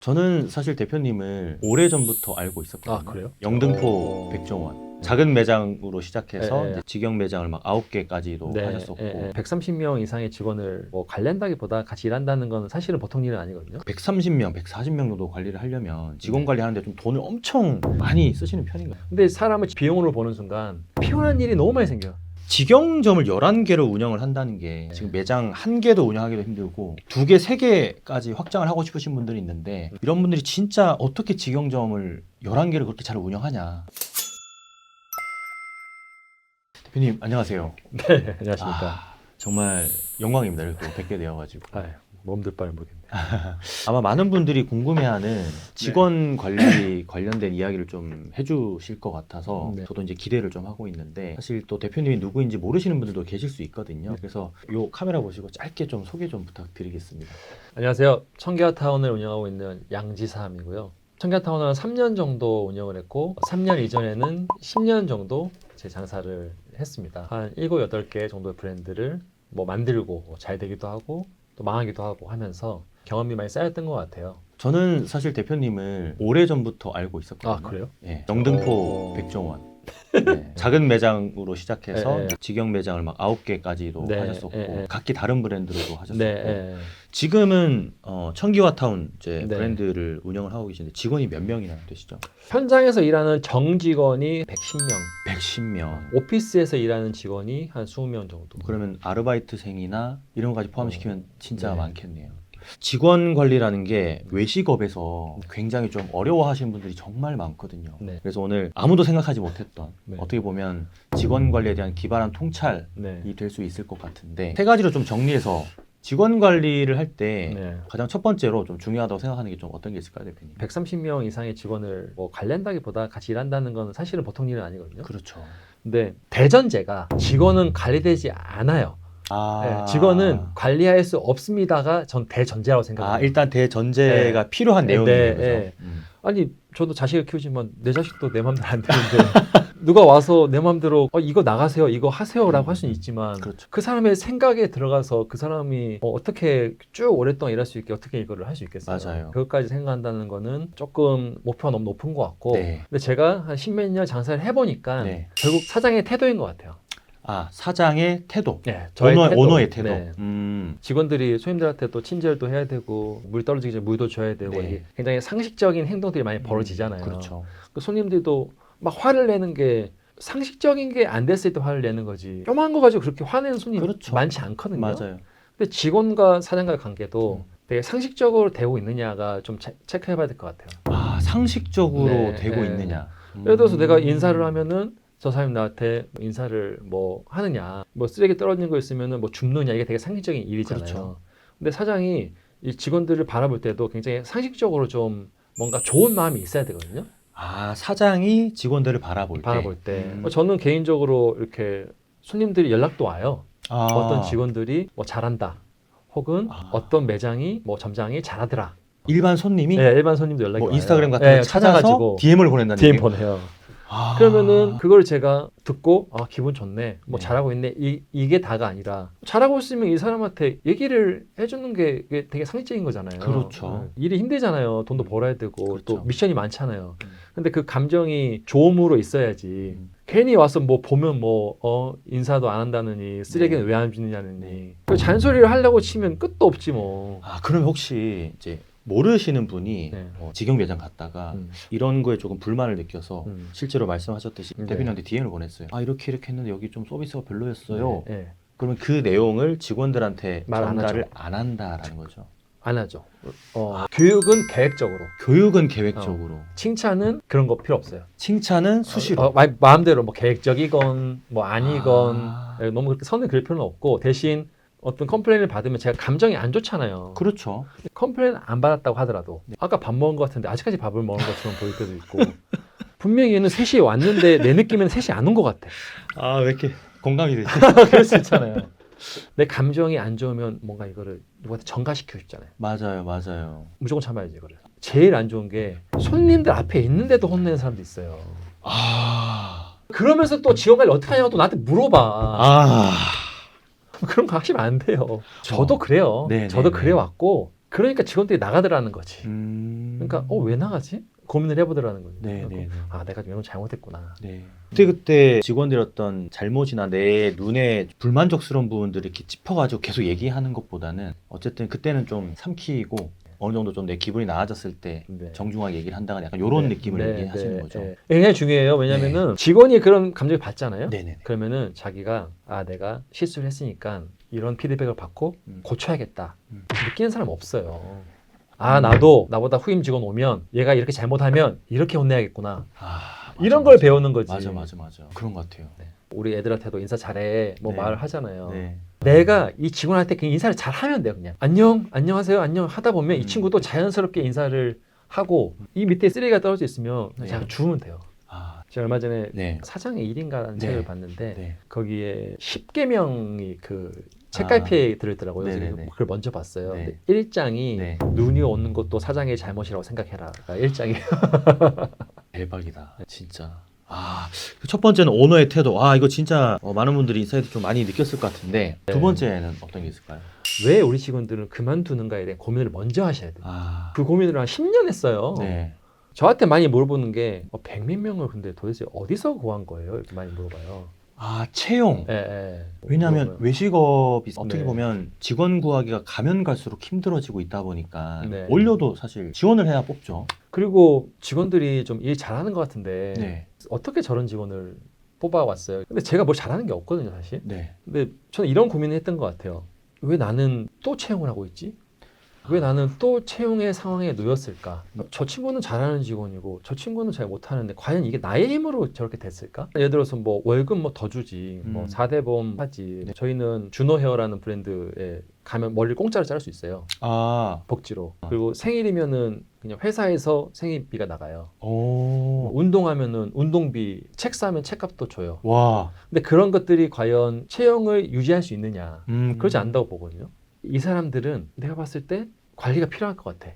저는 사실 대표님을 오래전부터 알고 있었거든요. 아, 그래요? 영등포 백종원. 작은 매장으로 시작해서 네. 이제 직영 매장을 막 9개까지도 하셨었고 130명 이상의 직원을 뭐 관리한다기보다 같이 일한다는 건 사실은 보통 일은 아니거든요. 130명, 140명 정도 관리를 하려면 직원 관리하는데 좀 돈을 엄청 많이 쓰시는 편인가요? 근데 사람을 비용으로 보는 순간 피곤한 일이 너무 많이 생겨요. 직영점을 11개를 운영을 한다는 게 지금 매장 1개도 운영하기도 힘들고 2개, 3개까지 확장을 하고 싶으신 분들이 있는데 이런 분들이 진짜 어떻게 직영점을 11개를 그렇게 잘 운영하냐. 대표님 안녕하세요. 네, 안녕하십니까. 정말 영광입니다. 이렇게 또 뵙게 되어가지고. 몸둘 바를 모르겠네. 아마 많은 분들이 궁금해하는 직원 관리 관련된 이야기를 좀 해주실 것 같아서 네. 저도 이제 기대를 좀 하고 있는데 사실 또 대표님이 누구인지 모르시는 분들도 계실 수 있거든요. 그래서 요 카메라 보시고 짧게 좀 소개 좀 부탁드리겠습니다. 안녕하세요. 청계화타운을 운영하고 있는 양지삼이고요. 청계화타운을 3년 정도 운영을 했고 3년 이전에는 10년 정도 제 장사를 했습니다. 한 7, 8개 정도의 브랜드를 뭐 만들고 잘 되기도 하고 또 망하기도 하고 하면서 경험이 많이 쌓였던 것 같아요. 저는 사실 대표님을 오래전부터 알고 있었거든요. 아, 그래요? 네, 영등포 백종원. 네, 작은 매장으로 시작해서 직영 매장을 막 9개까지도 하셨었고 각기 다른 브랜드로도 하셨었고 지금은 청기화타운 이제 브랜드를 운영을 하고 계신데 직원이 몇 명이나 되시죠? 현장에서 일하는 정직원이 110명, 110명. 오피스에서 일하는 직원이 한 20명 정도. 그러면 아르바이트생이나 이런 것까지 포함시키면 진짜 많겠네요. 직원 관리라는 게 외식업에서 굉장히 좀 어려워하시는 분들이 정말 많거든요. 그래서 오늘 아무도 생각하지 못했던 어떻게 보면 직원 관리에 대한 기발한 통찰이 될 수 있을 것 같은데 세 가지로 좀 정리해서 직원 관리를 할 때 가장 첫 번째로 좀 중요하다고 생각하는 게 좀 어떤 게 있을까요, 대표님? 130명 이상의 직원을 뭐 관리한다기보다 같이 일한다는 건 사실은 보통 일은 아니거든요. 그렇죠. 근데 대전제가 직원은 관리되지 않아요. 직원은 관리할 수 없습니다가 전 대전제라고 생각해요. 일단 대전제가 필요한 내용이에요. 그죠? 아니 저도 자식을 키우지만 내 자식도 내 맘대로 안 되는데 누가 와서 내 맘대로 이거 나가세요, 이거 하세요라고 할 수는 있지만 그 사람의 생각에 들어가서 그 사람이 어떻게 쭉 오랫동안 일할 수 있게 어떻게 이거를 할 수 있겠어요. 맞아요. 그것까지 생각한다는 거는 조금 목표가 너무 높은 것 같고 근데 제가 한 10몇 년 장사를 해보니까 결국 사장의 태도인 것 같아요. 사장의 태도. 오너의 태도. 직원들이 손님들한테 또 친절도 해야 되고 물 떨어지기 전에 물도 줘야 되고 이게 굉장히 상식적인 행동들이 많이 벌어지잖아요. 그렇죠. 그 손님들도 막 화를 내는 게 상식적인 게 안 됐을 때 화를 내는 거지 조그만 거 가지고 그렇게 화내는 손님이 많지 않거든요. 맞아요. 근데 직원과 사장과의 관계도 되게 상식적으로 되고 있느냐가 좀 체크해 봐야 될 것 같아요. 상식적으로 되고 있느냐. 예를 들어서 내가 인사를 하면은 저 사람이 나한테 인사를 뭐 하느냐, 뭐 쓰레기 떨어지는 거 있으면은 뭐 줍느냐, 이게 되게 상식적인 일이잖아요. 그렇죠. 근데 사장이 이 직원들을 바라볼 때도 굉장히 상식적으로 좀 뭔가 좋은 마음이 있어야 되거든요. 사장이 직원들을 바라볼 때. 저는 개인적으로 이렇게 손님들이 연락도 와요. 어떤 직원들이 뭐 잘한다, 혹은 어떤 매장이 뭐 점장이 잘하더라. 일반 손님이? 일반 손님도 연락이 와요. 인스타그램 같은 거 찾아가지고 DM을 보낸다는 DM 보내요. 그러면은 그걸 제가 듣고 기분 좋네, 뭐 잘하고 있네, 이게 다가 아니라 잘하고 있으면 이 사람한테 얘기를 해주는 게 되게 상식적인 거잖아요. 그렇죠. 일이 힘들잖아요. 돈도 벌어야 되고 그렇죠. 또 미션이 많잖아요. 근데 그 감정이 좋음으로 있어야지 괜히 와서 뭐 보면 뭐 인사도 안 한다느니 쓰레기는 왜 안 주느냐느니 그 잔소리를 하려고 치면 끝도 없지 뭐. 그럼 혹시 이제 모르시는 분이 직영 매장 갔다가 이런 거에 조금 불만을 느껴서 실제로 말씀하셨듯이 대표님한테 DM을 보냈어요. 이렇게 했는데 여기 좀 서비스가 별로였어요. 그러면 그 내용을 직원들한테 전달을 안 한다라는 거죠. 안 하죠. 교육은 계획적으로. 교육은 계획적으로. 칭찬은 그런 거 필요 없어요. 칭찬은 수시로. 마음대로 뭐 계획적이건 뭐 아니건 너무 그렇게 선을 그릴 필요는 없고 대신 어떤 컴플레인을 받으면 제가 감정이 안 좋잖아요. 그렇죠. 컴플레인 안 받았다고 하더라도 아까 밥 먹은 것 같은데 아직까지 밥을 먹은 것처럼 보일 때도 있고 분명히 얘는 3시에 왔는데 내 느낌에는 3시에 안 온 것 같아. 왜 이렇게 공감이 되지? 그럴 수 있잖아요. 내 감정이 안 좋으면 뭔가 이거를 누구한테 전가시키고 싶잖아요. 맞아요. 무조건 참아야지 이거를. 제일 안 좋은 게 손님들 앞에 있는데도 혼내는 사람도 있어요. 그러면서 또 직원 관리 어떻게 하냐고 또 나한테 물어봐. 그런 거 하시면 안 돼요. 저도 그래요. 저도 그래 왔고 그러니까 직원들이 나가더라는 거지. 그러니까 왜 나가지? 고민을 해보더라는 거죠. 네, 네, 네. 아, 내가 이런 거 잘못했구나. 네. 그때 직원들의 어떤 잘못이나 내 눈에 불만족스러운 부분들을 이렇게 짚어가지고 계속 얘기하는 것보다는 어쨌든 그때는 좀 삼키고 어느 정도 좀 내 기분이 나아졌을 때 네. 정중하게 얘기를 한다거나 약간 이런 느낌을 얘기하시는 거죠. 네. 굉장히 중요해요. 왜냐면은 직원이 그런 감정을 받잖아요. 네네. 그러면은 자기가 내가 실수를 했으니까 이런 피드백을 받고 고쳐야겠다. 느끼는 사람 없어요. 나도 나보다 후임 직원 오면 얘가 이렇게 잘못하면 이렇게 혼내야겠구나. 맞아, 이런 걸 배우는 거지. 맞아. 그런 것 같아요. 네. 우리 애들한테도 인사 잘해 뭐 네. 말을 하잖아요. 네. 내가 이 직원한테 그냥 인사를 잘 하면 돼요. 그냥 안녕하세요, 안녕 하다 보면 이 친구도 자연스럽게 인사를 하고 이 밑에 쓰레기가 떨어져 있으면 그냥 주우면 돼요. 제가 얼마 전에 사장의 일인가라는 책을 봤는데 거기에 10계명이 그 책갈피에 들어있더라고요. 그래서 그걸 먼저 봤어요. 근데 1장이 눈이 오는 것도 사장의 잘못이라고 생각해라. 1장이 대박이다. 진짜. 첫 번째는 오너의 태도. 이거 진짜 많은 분들이 인사이트 좀 많이 느꼈을 것 같은데 두 번째는 어떤 게 있을까요? 왜 우리 직원들은 그만두는가에 대한 고민을 먼저 하셔야 돼요. 그 고민을 한 10년 했어요. 네. 저한테 많이 물어보는 게 100몇 명을 근데 도대체 어디서 구한 거예요? 이렇게 많이 물어봐요. 채용. 왜냐하면 물어봐요. 외식업이 어떻게 보면 직원 구하기가 가면 갈수록 힘들어지고 있다 보니까 올려도 사실 지원을 해야 뽑죠. 그리고 직원들이 좀 일 잘하는 것 같은데 어떻게 저런 직원을 뽑아왔어요? 근데 제가 뭘 잘하는 게 없거든요, 사실. 근데 저는 이런 고민을 했던 것 같아요. 왜 나는 또 채용을 하고 있지? 왜 나는 또 채용의 상황에 놓였을까? 저 친구는 잘하는 직원이고 저 친구는 잘 못하는데 과연 이게 나의 힘으로 저렇게 됐을까? 예를 들어서 뭐 월급 뭐 더 주지, 뭐 4대 보험 하지. 저희는 주노 헤어라는 브랜드에 가면 머리를 공짜로 자를 수 있어요. 복지로. 그리고 생일이면은 그냥 회사에서 생일비가 나가요. 뭐 운동하면은 운동비, 책 사면 책값도 줘요. 근데 그런 것들이 과연 채용을 유지할 수 있느냐? 그러지 않다고 보거든요. 이 사람들은 내가 봤을 때 관리가 필요할 것 같아.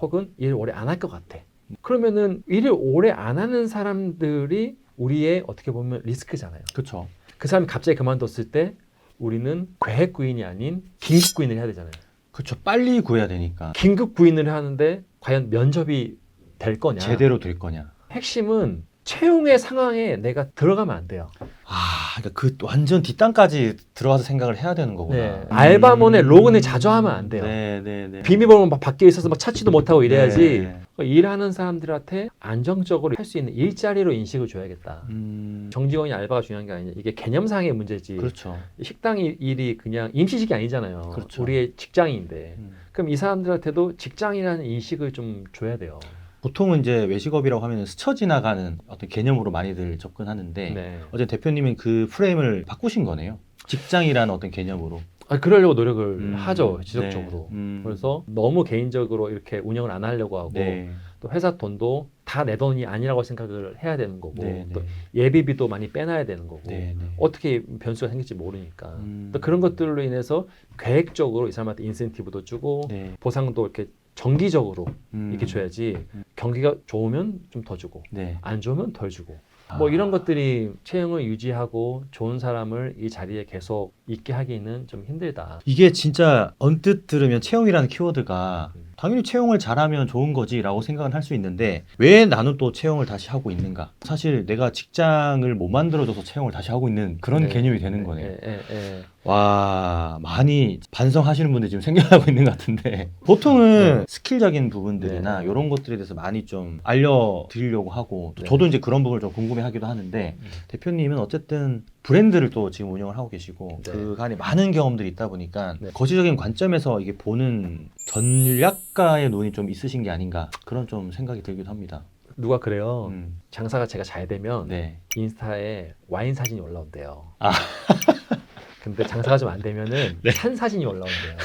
혹은 일을 오래 안 할 것 같아. 그러면은 일을 오래 안 하는 사람들이 우리의 어떻게 보면 리스크잖아요. 그렇죠. 그 사람이 갑자기 그만뒀을 때 우리는 계획 구인이 아닌 긴급 구인을 해야 되잖아요. 그렇죠. 빨리 구해야 되니까. 긴급 구인을 하는데 과연 면접이 될 거냐? 제대로 될 거냐? 핵심은 채용의 상황에 내가 들어가면 안 돼요. 그러니까 그 완전 뒷단까지 들어가서 생각을 해야 되는 거구나. 알바몬에 로그인을 자주 하면 안 돼요. 비밀번호 막 밖에 있어서 막 찾지도 못하고 이래야지. 일하는 사람들한테 안정적으로 할 수 있는 일자리로 인식을 줘야겠다. 정직원이 알바가 중요한 게 아니냐. 이게 개념상의 문제지. 그렇죠. 식당 일이 그냥 임시직이 아니잖아요. 그렇죠. 우리의 직장인데. 그럼 이 사람들한테도 직장이라는 인식을 좀 줘야 돼요. 보통은 이제 외식업이라고 하면 스쳐 지나가는 어떤 개념으로 많이들 접근하는데 어제 대표님은 그 프레임을 바꾸신 거네요. 직장이라는 어떤 개념으로. 그러려고 노력을 하죠, 지속적으로. 그래서 너무 개인적으로 이렇게 운영을 안 하려고 하고 또 회사 돈도 다 내 돈이 아니라고 생각을 해야 되는 거고 또 예비비도 많이 빼놔야 되는 거고 어떻게 변수가 생길지 모르니까 또 그런 것들로 인해서 계획적으로 이 사람한테 인센티브도 주고 보상도 이렇게 정기적으로 이렇게 줘야지 경기가 좋으면 좀 더 주고 안 좋으면 덜 주고 뭐 이런 것들이 채용을 유지하고 좋은 사람을 이 자리에 계속 있게 하기는 좀 힘들다. 이게 진짜 언뜻 들으면 채용이라는 키워드가 당연히 채용을 잘하면 좋은 거지라고 생각은 할 수 있는데 왜 나는 또 채용을 다시 하고 있는가? 사실 내가 직장을 못 만들어줘서 채용을 다시 하고 있는 그런 개념이 되는 거네요. 와, 많이 반성하시는 분들이 지금 생겨나고 있는 것 같은데 보통은 스킬적인 부분들이나 이런 것들에 대해서 많이 좀 알려드리려고 하고 또 저도 이제 그런 부분을 좀 궁금해하기도 하는데 대표님은 어쨌든 브랜드를 또 지금 운영을 하고 계시고 그간에 많은 경험들이 있다 보니까 거시적인 관점에서 이게 보는 전략가의 눈이 좀 있으신 게 아닌가 그런 좀 생각이 들기도 합니다. 누가 그래요. 장사가 제가 잘 되면 인스타에 와인 사진이 올라온대요. 근데 장사가 좀 안 되면은 산 사진이 올라온대요.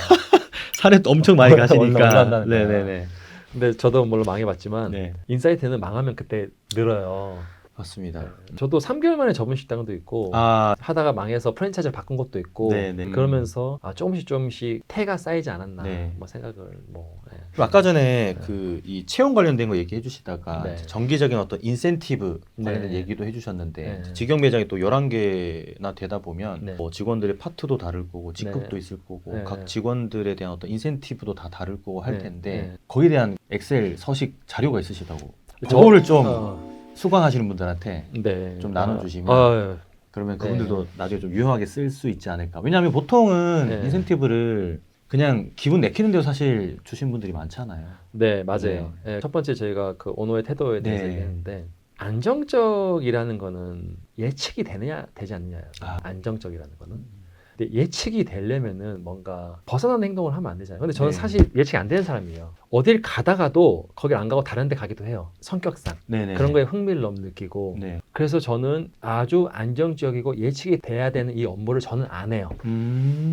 산에 또 엄청 많이 가시니까. 네네네. 근데 저도 물론 망해봤지만 인사이트는 망하면 그때 늘어요. 맞습니다. 저도 3개월 만에 접은 식당도 있고 아, 하다가 망해서 프랜차이즈를 바꾼 것도 있고 네네. 그러면서 조금씩 태가 쌓이지 않았나 네. 뭐 생각을 뭐 그리고 아까 전에 그 이 채용 관련된 거 얘기해 주시다가 네. 이제 정기적인 어떤 인센티브 관련된 네. 얘기도 해주셨는데 네. 직영 매장이 또 11개나 되다 보면 네. 뭐 직원들의 파트도 다를 거고 직급도 네. 있을 거고 네. 각 직원들에 대한 어떤 인센티브도 다 다를 거고 할 네. 텐데 네. 거기에 대한 엑셀 서식 자료가 있으시다고 저- 그거를 좀 수강하시는 분들한테 네. 좀 나눠주시면 그러면 네. 그분들도 나중에 좀 유용하게 쓸 수 있지 않을까. 왜냐하면 보통은 네. 인센티브를 그냥 기분 내키는 대로 사실 주신 분들이 많잖아요. 네, 맞아요. 네, 첫 번째 저희가 그 오너의 태도에 대해서 네. 얘기했는데 안정적이라는 거는 예측이 되느냐 되지 않느냐예요. 안정적이라는 거는. 근데 예측이 되려면은 뭔가 벗어나는 행동을 하면 안 되잖아요. 근데 저는 네. 사실 예측이 안 되는 사람이에요. 어딜 가다가도 거길 안 가고 다른 데 가기도 해요. 성격상. 네네. 그런 거에 흥미를 너무 느끼고. 네. 그래서 저는 아주 안정적이고 예측이 돼야 되는 이 업무를 저는 안 해요.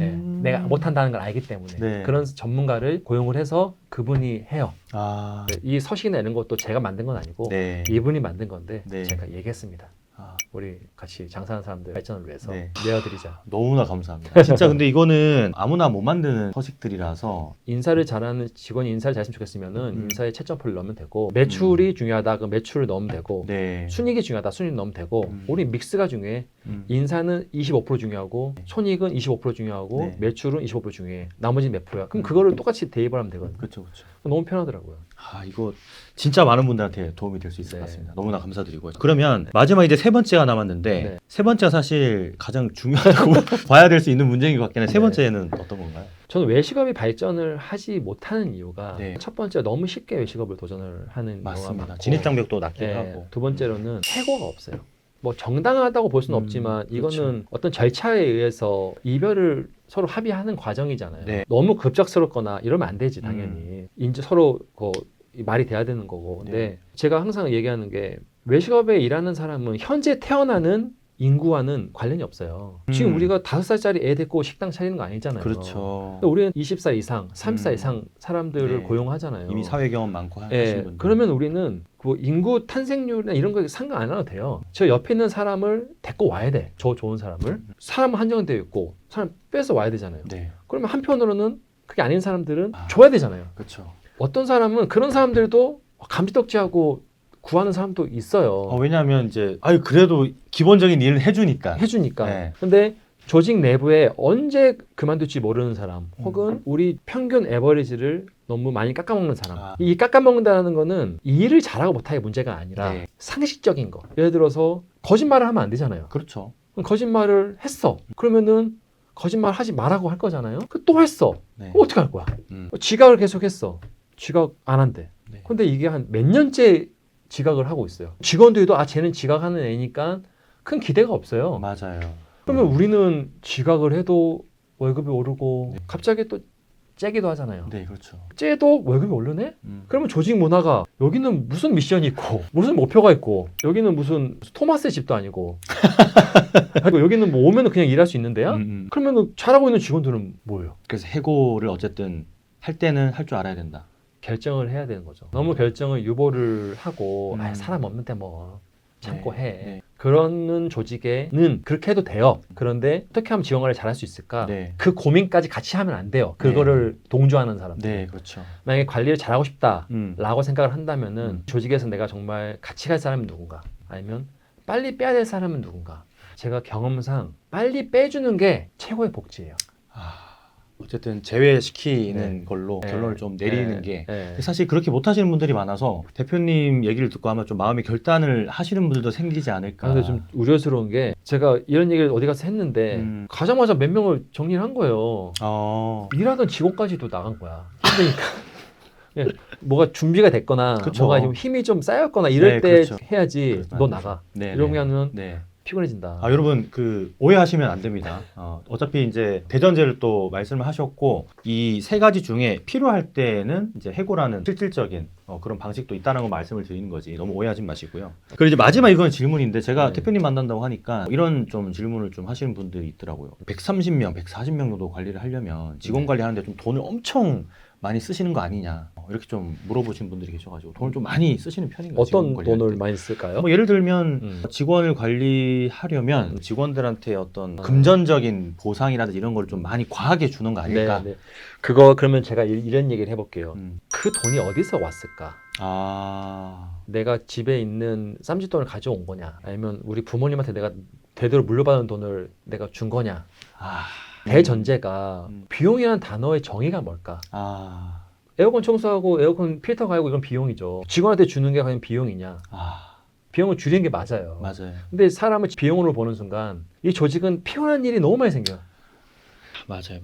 예, 내가 못한다는 걸 알기 때문에 네. 그런 전문가를 고용을 해서 그분이 해요. 아, 네, 이 서식 내는 것도 제가 만든 건 아니고 네. 이분이 만든 건데 네. 제가 얘기했습니다. 아, 우리 같이 장사하는 사람들 발전을 위해서 네. 내어드리자. 너무나 감사합니다. 진짜 근데 이거는 아무나 못 만드는 서식들이라서 인사를 잘하는 직원이 인사를 잘했으면 좋겠으면은 인사에 채점표를 넣으면 되고 매출이 중요하다 그럼 매출을 넣으면 되고 네. 순이익이 중요하다 순이익 넣으면 되고 우리 믹스가 중요해. 인사는 25% 중요하고 손익은 25% 중요하고 네. 매출은 25% 중요해. 나머지는 몇 프로야? 그럼 그거를 똑같이 대입을 하면 되거든요. 그렇죠, 그렇죠. 너무 편하더라고요. 아, 이거 진짜 많은 분들한테 도움이 될 수 있을 네. 것 같습니다. 너무나 감사드리고요. 그러면 마지막 이제 세 번째가 남았는데 네. 세 번째가 사실 가장 중요하다고 봐야 될 수 있는 문제인 것 같긴 해요. 세 네. 번째는 어떤 건가요? 저는 외식업이 발전을 하지 못하는 이유가 네. 첫 번째 너무 쉽게 외식업을 도전을 하는 경우가 맞습니다. 많고 진입장벽도 낮기도 네, 하고. 두 번째로는 해고가 없어요. 뭐 정당하다고 볼 수는 없지만 이거는 그렇죠. 어떤 절차에 의해서 이별을 서로 합의하는 과정이잖아요. 네. 너무 급작스럽거나 이러면 안 되지 당연히. 이제 서로 이 말이 돼야 되는 거고. 근데 네. 제가 항상 얘기하는 게 외식업에 일하는 사람은 현재 태어나는 인구와는 관련이 없어요. 지금 우리가 5살짜리 애 데리고 식당 차리는 거 아니잖아요. 그렇죠. 우리는 20살 이상, 30살 이상 사람들을 네. 고용하잖아요. 이미 사회 경험 많고 하신 예, 분들. 그러면 우리는 그 인구 탄생률이나 이런 거 상관 안 해도 돼요. 저 옆에 있는 사람을 데리고 와야 돼. 저 좋은 사람을. 사람 한정되어 있고 사람 뺏어 와야 되잖아요. 네, 그러면 한편으로는 그게 아닌 사람들은 아. 줘야 되잖아요. 그렇죠. 어떤 사람은 그런 사람들도 감지덕지하고 구하는 사람도 있어요. 왜냐하면 이제 그래도 기본적인 일을 해주니까. 해주니까. 네. 근데 조직 내부에 언제 그만둘지 모르는 사람 혹은 우리 평균 에버리지를 너무 많이 깎아먹는 사람. 아. 이 깎아먹는다는 거는 일을 잘하고 못하기 문제가 아니라 네. 상식적인 거. 예를 들어서 거짓말을 하면 안 되잖아요. 그렇죠. 그럼 거짓말을 했어. 그러면은 거짓말 하지 말라고 할 거잖아요. 또 했어. 네. 그럼 어떻게 할 거야? 지각을 계속 했어. 지각 안 한대. 네. 근데 이게 한 몇 년째 지각을 하고 있어요. 직원들도 쟤는 지각하는 애니까 큰 기대가 없어요. 맞아요. 그러면 우리는 지각을 해도 월급이 오르고 네. 갑자기 또 째기도 하잖아요. 네, 그렇죠. 째도 월급이 오르네? 그러면 조직 문화가 여기는 무슨 미션이 있고 무슨 목표가 있고 여기는 무슨 토마스의 집도 아니고 그리고 여기는 뭐 오면 그냥 일할 수 있는데요? 그러면 잘하고 있는 직원들은 뭐예요? 그래서 해고를 어쨌든 할 때는 할 줄 알아야 된다. 결정을 해야 되는 거죠. 너무 결정을 유보를 하고 음. 사람 없는데 뭐 참고 네, 해. 네. 그러는 조직에는 그렇게 해도 돼요. 그런데 어떻게 하면 지원을 잘할 수 있을까? 네. 그 고민까지 같이 하면 안 돼요. 그거를 동조하는 사람들. 네, 그렇죠. 만약에 관리를 잘하고 싶다라고 생각을 한다면은 음. 조직에서 내가 정말 같이 갈 사람이 누군가? 아니면 빨리 빼야 될 사람은 누군가? 제가 경험상 빨리 빼주는 게 최고의 복지예요. 어쨌든 제외시키는 네. 걸로 네. 결론을 좀 내리는 네. 게 네. 사실 그렇게 못하시는 분들이 많아서 대표님 얘기를 듣고 아마 좀 마음의 결단을 하시는 분들도 생기지 않을까. 근데 좀 우려스러운 게 제가 이런 얘기를 어디 가서 했는데 가자마자 몇 명을 정리를 한 거예요. 일하던 직원까지도 나간 거야. 힘드니까. 예, 뭐가 준비가 됐거나 그쵸. 뭐가 좀 힘이 좀 쌓였거나 이럴 네, 때 그렇죠. 해야지 그렇죠. 너 나가. 네, 이러면은 네. 피곤해진다. 여러분 오해하시면 안 됩니다. 어차피 이제 대전제를 또 말씀을 하셨고 이 세 가지 중에 필요할 때는 이제 해고라는 실질적인 그런 방식도 있다는 거 말씀을 드리는 거지. 너무 오해하지 마시고요. 그리고 이제 마지막 이건 질문인데 제가 네. 대표님 만난다고 하니까 이런 좀 질문을 좀 하시는 분들이 있더라고요. 130명, 140명 정도 관리를 하려면 직원 관리하는데 좀 돈을 엄청 많이 쓰시는 거 아니냐 이렇게 좀 물어보신 분들이 계셔가지고 돈을 좀 많이 쓰시는 편인가요? 어떤 직원 관리할 돈을 때? 많이 쓸까요? 뭐 예를 들면 음. 직원을 관리하려면 직원들한테 어떤 금전적인 보상이라든지 이런 걸 좀 많이 과하게 주는 거 아닐까? 네. 그거 그러면 제가 이런 얘기를 해볼게요. 음. 그 돈이 어디서 왔을까? 아, 내가 집에 있는 쌈짓돈을 가져온 거냐? 아니면 우리 부모님한테 내가 대대로 물려받은 돈을 내가 준 거냐? 아, 대전제가 음. 비용이라는 단어의 정의가 뭘까? 아, 에어컨 청소하고 에어컨 필터 갈고 이건 비용이죠. 직원한테 주는 게 과연 비용이냐? 아, 비용을 줄이는 게 맞아요. 맞아요. 근데 사람을 비용으로 보는 순간 이 조직은 피곤한 일이 너무 많이 생겨요. 맞아요.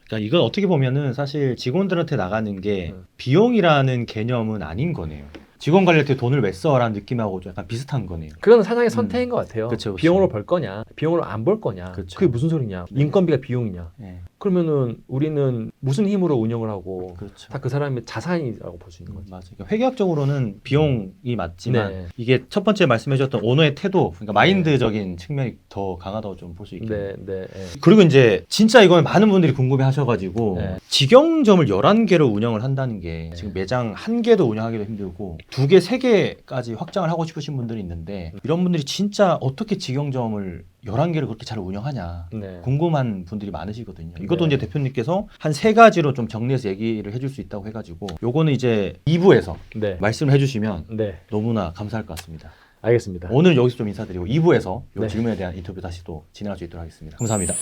그러니까 이건 어떻게 보면은 사실 직원들한테 나가는 게 음. 비용이라는 개념은 아닌 거네요. 직원 관리할 때 돈을 왜 써라는 느낌하고 좀 약간 비슷한 거네요. 그건 사장의 선택인 것 같아요. 그쵸. 비용으로 벌 거냐, 비용으로 안 벌 거냐. 그쵸. 그게 무슨 소리냐? 인건비가 비용이냐? 네, 그러면은 우리는 무슨 힘으로 운영을 하고 그렇죠. 다 그 사람의 자산이라고 볼 수 있는 거죠. 맞아요. 그러니까 회계학적으로는 비용이 맞지만 네. 이게 첫 번째 말씀해주셨던 오너의 태도, 그러니까 마인드적인 측면이 더 강하다고 좀 볼 수 있겠네요. 네. 그리고 이제 진짜 이건 많은 분들이 궁금해하셔가지고 네. 직영점을 11개로 운영을 한다는 게 지금 매장 1개도 운영하기도 힘들고 2개, 3개까지 확장을 하고 싶으신 분들이 있는데 이런 분들이 진짜 어떻게 직영점을 11개를 그렇게 잘 운영하냐 네. 궁금한 분들이 많으시거든요. 이것도 네. 이제 대표님께서 한 3가지로 좀 정리해서 얘기를 해줄 수 있다고 해가지고 요거는 이제 2부에서 네. 말씀을 해주시면 네. 너무나 감사할 것 같습니다. 알겠습니다. 오늘 여기서 좀 인사드리고 2부에서 이 네. 질문에 대한 인터뷰 다시 또 진행할 수 있도록 하겠습니다. 감사합니다.